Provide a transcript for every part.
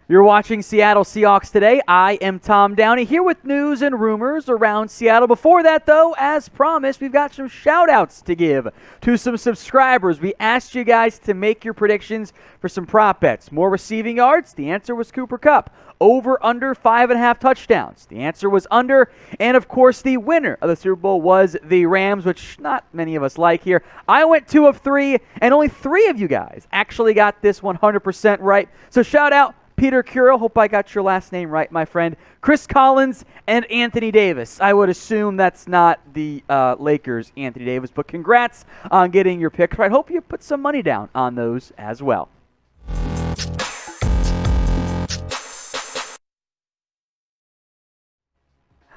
You're watching Seattle Seahawks Today. I am Tom Downey here with news and rumors around Seattle. Before that, though, as promised, we've got some shout-outs to give to some subscribers. We asked you guys to make your predictions for some prop bets. More receiving yards? The answer was Cooper Kupp. Over, under 5.5 touchdowns. The answer was under. And, of course, the winner of the Super Bowl was the Rams, which not many of us like here. I went 2 of 3, and only 3 of you guys actually got this 100% right. So shout out Pete Carroll, hope I got your last name right, my friend. Chris Collins and Anthony Davis. I would assume that's not the Lakers' Anthony Davis, but congrats on getting your picks right. Hope you put some money down on those as well.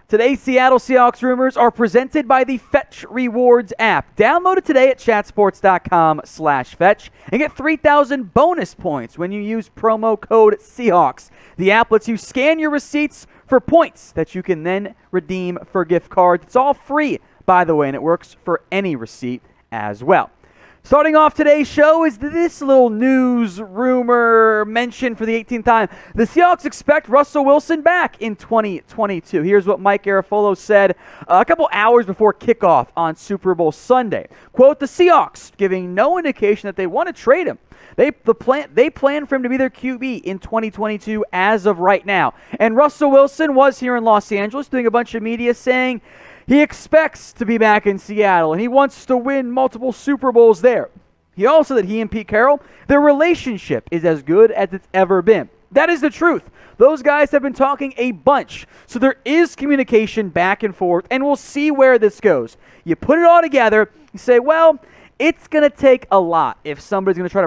Today's Seattle Seahawks rumors are presented by the Fetch Rewards app. Download it today at chatsports.com/fetch and get 3,000 bonus points when you use promo code Seahawks. The app lets you scan your receipts for points that you can then redeem for gift cards. It's all free, by the way, and it works for any receipt as well. Starting off today's show is this little news rumor mentioned for the 18th time. The Seahawks expect Russell Wilson back in 2022. Here's what Mike Garafolo said a couple hours before kickoff on Super Bowl Sunday. Quote, the Seahawks giving no indication that they want to trade him. They plan for him to be their QB in 2022 as of right now. And Russell Wilson was here in Los Angeles doing a bunch of media saying he expects to be back in Seattle, and he wants to win multiple Super Bowls there. He also said that he and Pete Carroll, their relationship is as good as it's ever been. That is the truth. Those guys have been talking a bunch, so there is communication back and forth, and we'll see where this goes. You put it all together, you say, well, it's going to take a lot if somebody's going to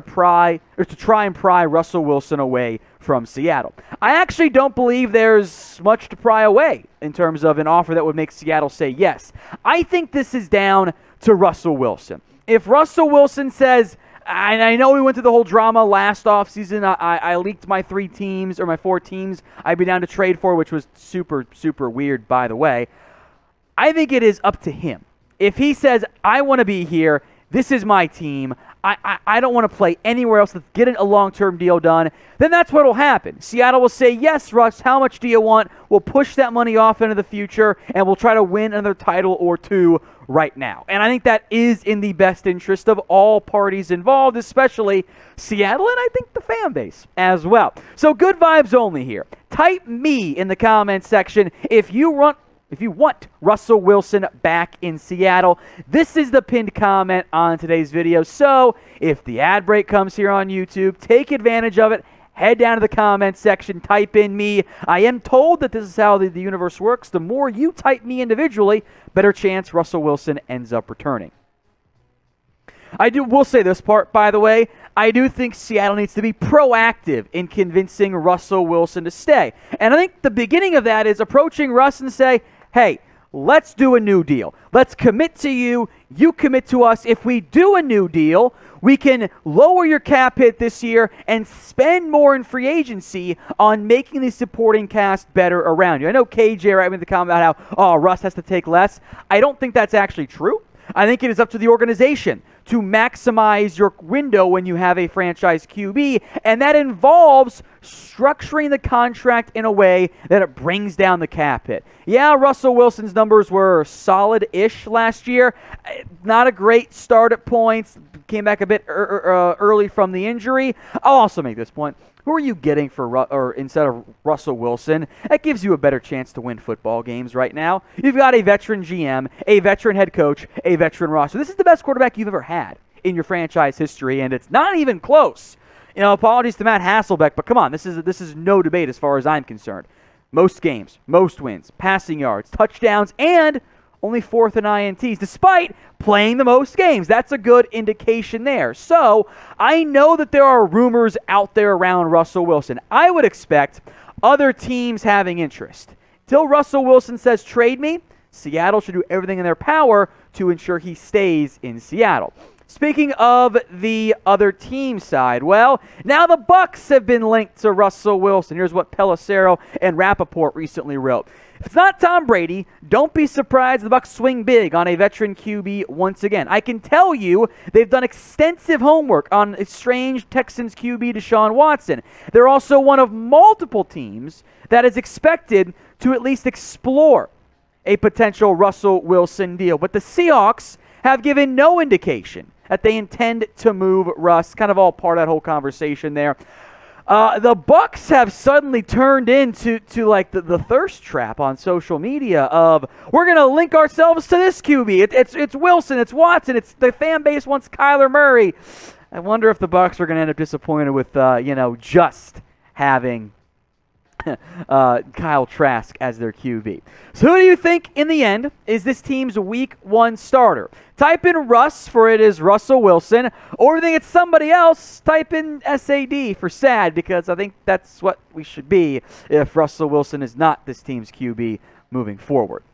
try and pry Russell Wilson away from Seattle. I actually don't believe there's much to pry away in terms of an offer that would make Seattle say yes. I think this is down to Russell Wilson. If Russell Wilson says, and I know we went through the whole drama last offseason, I leaked my 4 teams I'd be down to trade for, which was super, super weird, by the way. I think it is up to him. If he says, I want to be here, this is my team, I don't want to play anywhere else, let's get a long-term deal done, then that's what will happen. Seattle will say, yes, Russ, how much do you want? We'll push that money off into the future, and we'll try to win another title or 2 right now. And I think that is in the best interest of all parties involved, especially Seattle, and I think the fan base as well. So good vibes only here. Type me in the comments section if you want Russell Wilson back in Seattle. This is the pinned comment on today's video. So if the ad break comes here on YouTube, take advantage of it. Head down to the comments section, type in me. I am told that this is how the universe works. The more you type me individually, better chance Russell Wilson ends up returning. Will say this part, by the way. I do think Seattle needs to be proactive in convincing Russell Wilson to stay. And I think the beginning of that is approaching Russ and say, hey, let's do a new deal. Let's commit to you. You commit to us. If we do a new deal, we can lower your cap hit this year and spend more in free agency on making the supporting cast better around you. I know KJ right in the comment about how, Russ has to take less. I don't think that's actually true. I think it is up to the organization to maximize your window when you have a franchise QB, and that involves structuring the contract in a way that it brings down the cap hit. Yeah, Russell Wilson's numbers were solid-ish last year. Not a great start at points. Came back a bit early from the injury. I'll also make this point. Who are you getting instead of Russell Wilson? That gives you a better chance to win football games right now. You've got a veteran GM, a veteran head coach, a veteran roster. This is the best quarterback you've ever had in your franchise history, and it's not even close. Apologies to Matt Hasselbeck, but come on, this is no debate as far as I'm concerned. Most games, most wins, passing yards, touchdowns, and only 4th in INTs, despite playing the most games. That's a good indication there. So I know that there are rumors out there around Russell Wilson. I would expect other teams having interest. Till Russell Wilson says, trade me, Seattle should do everything in their power to ensure he stays in Seattle. Speaking of the other team side, well, now the Bucs have been linked to Russell Wilson. Here's what Pelissero and Rapoport recently wrote. If it's not Tom Brady, don't be surprised the Bucs swing big on a veteran QB once again. I can tell you they've done extensive homework on estranged Texans QB Deshaun Watson. They're also one of multiple teams that is expected to at least explore a potential Russell Wilson deal. But the Seahawks have given no indication that they intend to move Russ. Kind of all part of that whole conversation there. The Bucs have suddenly turned into like the thirst trap on social media of, we're going to link ourselves to this QB. It's Wilson, it's Watson, it's the fan base wants Kyler Murray. I wonder if the Bucs are going to end up disappointed with just having Kyle Trask as their QB. So who do you think in the end is this team's week 1 starter? Type in Russ for it is Russell Wilson, or if you think it's somebody else, type in SAD for sad, because I think that's what we should be if Russell Wilson is not this team's QB moving forward.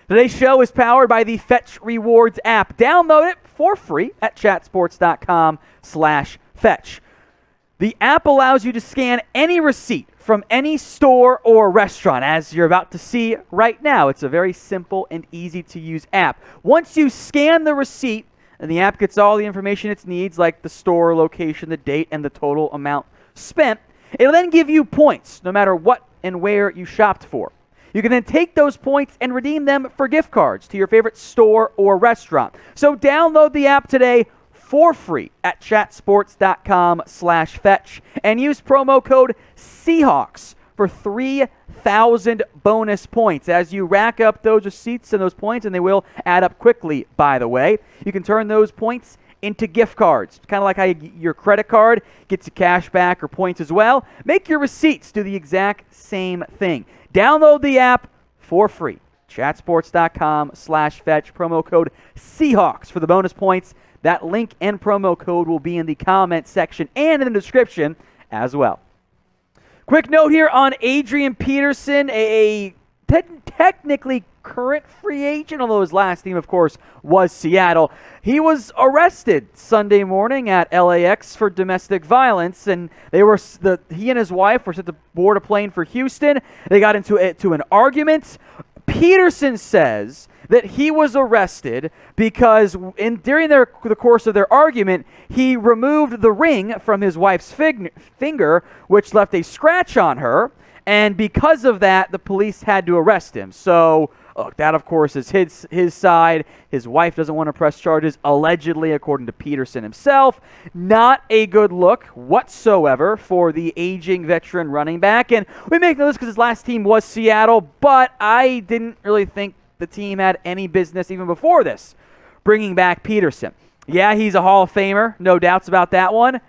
Today's show is powered by the Fetch Rewards app. Download it for free at chatsports.com/fetch. The app allows you to scan any receipt from any store or restaurant, as you're about to see right now. It's a very simple and easy-to-use app. Once you scan the receipt, and the app gets all the information it needs, like the store location, the date, and the total amount spent, it'll then give you points, no matter what and where you shopped for. You can then take those points and redeem them for gift cards to your favorite store or restaurant. So download the app today for free at chatsports.com/fetch and use promo code Seahawks for 3,000 bonus points as you rack up those receipts and those points, and they will add up quickly, by the way. You can turn those points into gift cards, kind of like how your credit card gets you cash back or points as well. Make your receipts do the exact same thing. Download the app for free. chatsports.com/fetch, promo code Seahawks for the bonus points. That link and promo code will be in the comment section and in the description as well. Quick note here on Adrian Peterson, a technically current free agent, although his last team, of course, was Seattle. He was arrested Sunday morning at LAX for domestic violence, and he and his wife were set to board a plane for Houston. They got into an argument. Peterson says that he was arrested because during the course of their argument, he removed the ring from his wife's finger, which left a scratch on her, and because of that, the police had to arrest him. So, look, that, of course, is his side. His wife doesn't want to press charges, allegedly, according to Peterson himself. Not a good look whatsoever for the aging veteran running back. And we make notice because his last team was Seattle, but I didn't really think the team had any business, even before this, bringing back Peterson. Yeah, he's a Hall of Famer, no doubts about that one.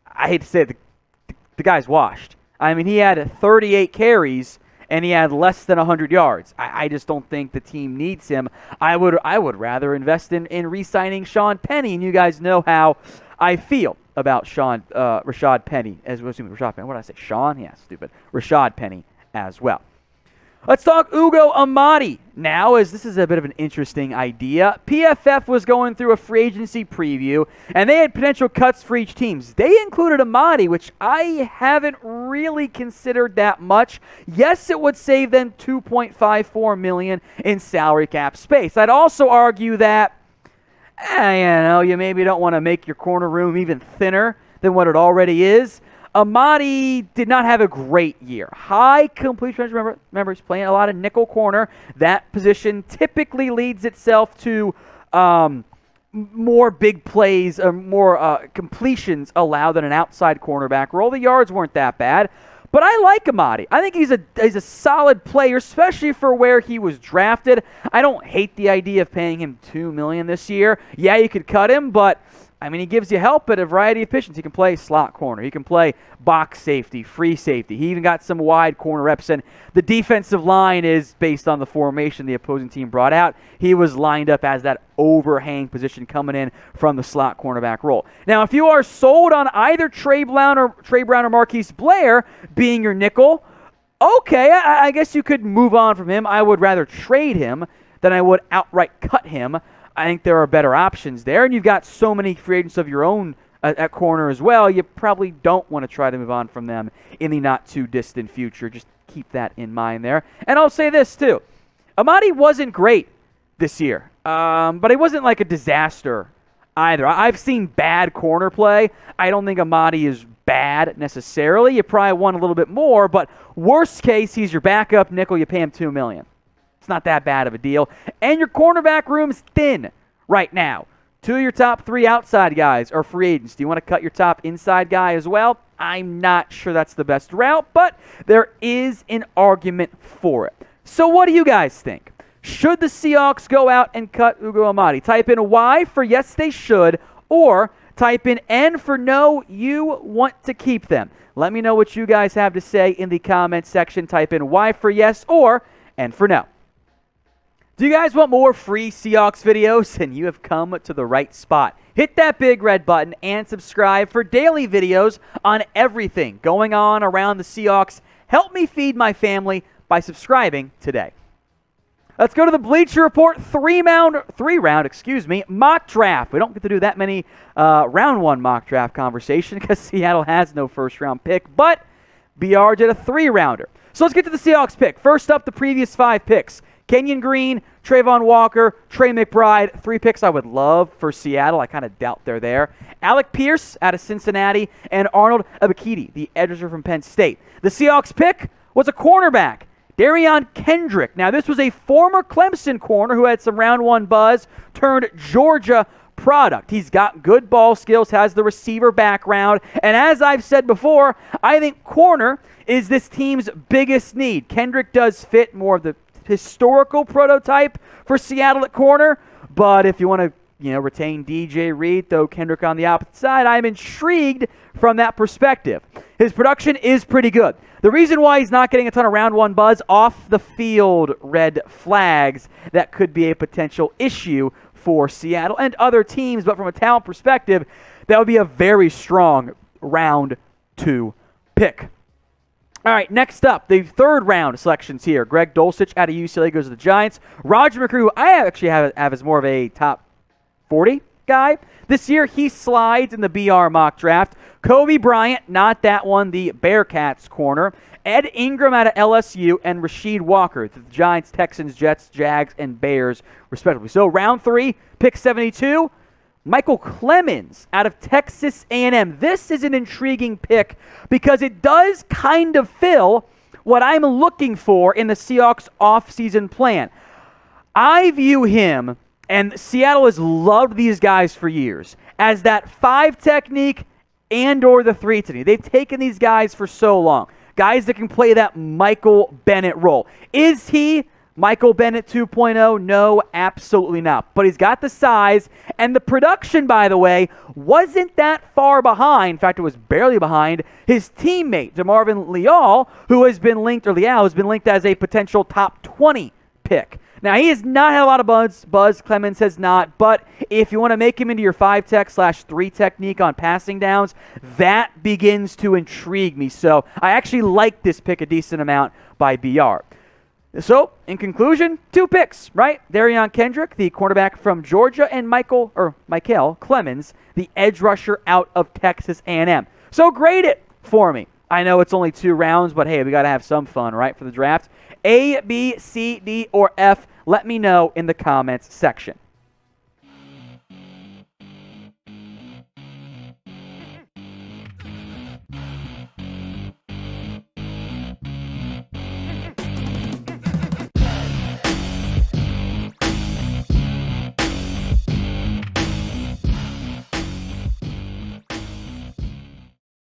I hate to say it, the guy's washed. I mean, he had 38 carries, and he had less than 100 yards. I just don't think the team needs him. I would rather invest in re-signing Sean Penny, and you guys know how I feel about Rashad Penny. Rashad Penny. What did I say? Sean? Yeah, stupid. Rashad Penny as well. Let's talk Ugo Amadi now, as this is a bit of an interesting idea. PFF was going through a free agency preview, and they had potential cuts for each team. They included Amadi, which I haven't really considered that much. Yes, it would save them $2.54 million in salary cap space. I'd also argue that, you maybe don't want to make your corner room even thinner than what it already is. Amadi did not have a great year. High completion percentage. Remember, he's playing a lot of nickel corner. That position typically leads itself to more big plays, more completions allowed than an outside cornerback role. The yards weren't that bad. But I like Amadi. I think he's a solid player, especially for where he was drafted. I don't hate the idea of paying him $2 million this year. Yeah, you could cut him, but I mean, he gives you help at a variety of positions. He can play slot corner. He can play box safety, free safety. He even got some wide corner reps. And the defensive line is based on the formation the opposing team brought out. He was lined up as that overhang position coming in from the slot cornerback role. Now, if you are sold on either Trey Brown or Marquise Blair being your nickel, okay, I guess you could move on from him. I would rather trade him than I would outright cut him. I think there are better options there, and you've got so many free agents of your own at corner as well. You probably don't want to try to move on from them in the not-too-distant future. Just keep that in mind there. And I'll say this, too. Amadi wasn't great this year, but he wasn't like a disaster either. I've seen bad corner play. I don't think Amadi is bad necessarily. You probably want a little bit more, but worst case, he's your backup nickel. You pay him $2 million. It's not that bad of a deal. And your cornerback room's thin right now. 2 of your top 3 outside guys are free agents. Do you want to cut your top inside guy as well? I'm not sure that's the best route, but there is an argument for it. So what do you guys think? Should the Seahawks go out and cut Ugo Amadi? Type in Y for yes, they should, or type in N for no, you want to keep them. Let me know what you guys have to say in the comments section. Type in Y for yes or N for no. Do you guys want more free Seahawks videos? Then you have come to the right spot. Hit that big red button and subscribe for daily videos on everything going on around the Seahawks. Help me feed my family by subscribing today. Let's go to the Bleacher Report three-round mock draft. We don't get to do that many round 1 mock draft conversation because Seattle has no first-round pick, but BR did a 3-rounder. So let's get to the Seahawks pick. First up, the previous 5 picks. Kenyon Green, Trayvon Walker, Trey McBride, 3 picks I would love for Seattle. I kind of doubt they're there. Alec Pierce out of Cincinnati, and Arnold Ebiketie, the edge rusher from Penn State. The Seahawks pick was a cornerback, Darion Kendrick. Now, this was a former Clemson corner who had some round 1 buzz, turned Georgia product. He's got good ball skills, has the receiver background, and as I've said before, I think corner is this team's biggest need. Kendrick does fit more of the historical prototype for Seattle at corner, but if you want to retain DJ Reed, throw Kendrick on the opposite side, I'm intrigued from that perspective. His production is pretty good. The reason why he's not getting a ton of round 1 buzz, off the field red flags that could be a potential issue for Seattle and other teams, but from a talent perspective, that would be a very strong round 2 pick. All right, next up, the 3rd round selections here. Greg Dulcich out of UCLA goes to the Giants. Roger McCreary, who I actually have as more of a top 40 guy. This year, he slides in the BR mock draft. Kobe Bryant, not that one, the Bearcats corner. Ed Ingram out of LSU, and Rasheed Walker, the Giants, Texans, Jets, Jags, and Bears, respectively. So round 3, pick 72. Michael Clemens out of Texas A&M. This is an intriguing pick because it does kind of fill what I'm looking for in the Seahawks offseason plan. I view him, and Seattle has loved these guys for years, as that 5 technique and or the 3 technique. They've taken these guys for so long. Guys that can play that Michael Bennett role. Is he Michael Bennett 2.0? No, absolutely not. But he's got the size, and the production, by the way, wasn't that far behind. In fact, it was barely behind his teammate, DeMarvin Leal, who has been linked, or Leal has been linked as a potential top 20 pick. Now, he has not had a lot of buzz. Clemens has not. But if you want to make him into your 5-tech/3 technique on passing downs, that begins to intrigue me. So I actually like this pick a decent amount by BR. So, in conclusion, 2 picks, right? Darion Kendrick, the cornerback from Georgia, and Michael Clemens, the edge rusher out of Texas A&M. So grade it for me. I know it's only 2 rounds, but hey, we got to have some fun, right, for the draft. A, B, C, D, or F? Let me know in the comments section.